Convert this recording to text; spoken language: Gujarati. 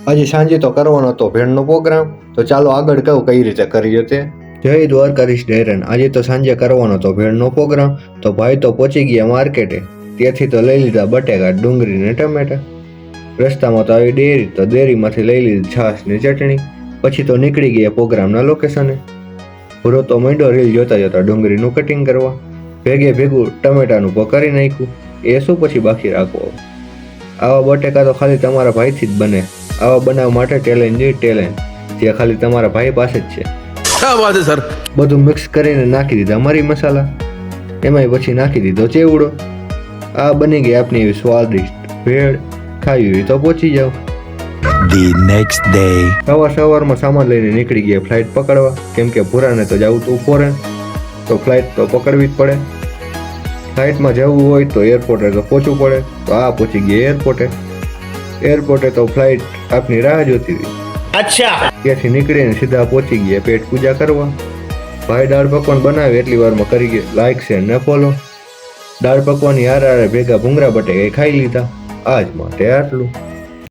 આજે સાંજે તો કરવાનો હતો ભેળનો પ્રોગ્રામ, તો ચાલો આગળ કહું કઈ રીતે કરીએ તે. જય દ્વારકાધીશ ડેરન. આજે તો સાંજે કરવાનો હતો ભેળનો પ્રોગ્રામ, તો ભાઈ તો પહોંચી ગયા માર્કેટે. ત્યાંથી તો લઈ લીધા બટેકા, ડુંગળી ને ટમેટા. રસ્તામાં તો આવી ડેરી, તો ડેરીમાંથી લઈ લીધી છાશ ને ચટણી. પછી તો નીકળી ગયા પ્રોગ્રામના લોકેશને. પૂરો તો માંડ્યો રીલ જોતા જોતા ડુંગળીનું કટિંગ કરવા. ભેગે ભેગું ટમેટાનું કરી નાખ્યું. એ શું પછી બાકી રાખવો? આવા બટેકા તો ખાલી તમારા ભાઈથી જ બને. આવા બનાવવા માટે ટેલેન્ટ જોઈએ, ટેલેન્ટ જે ખાલી તમારા ભાઈ પાસે જ છે. ક્યાં વાત છે સર? બધું મિક્સ કરીને નાખી દીધા મરી મસાલા, એમાંય પછી નાખી દીધો ચેવડો. આ બની ગઈ આપની એવી સ્વાદિષ્ટ ભેળ. ખાવી હોય તો પહોંચી જાઓ. The next day. સવારમાં સામાન લઈને નીકળી ગયા ફ્લાઇટ પકડવા, કેમ કે ભૂરાને તો જવું તું ફોરેન, તો ફ્લાઇટ તો પકડવી જ પડે. ફ્લાઇટમાં જવું હોય તો એરપોર્ટે તો પહોંચવું પડે, તો આ પહોંચી ગયા એરપોર્ટે. એરપોર્ટે તો ફ્લાઇટ આપની રાહ જોતી હતી. અચ્છા. ત્યાંથી નીકળીને સીધા પહોંચી ગયા પેટ પૂજા કરવા. ભાઈ દાળ પકવાન બનાવે એટલી વારમાં કરી ગયા લાઈક શેર ને ફોલો. દાળ પકવાની હારે ભેગા ભૂંગળા બટેકા ખાઈ લીધા. આજ માટે આટલું.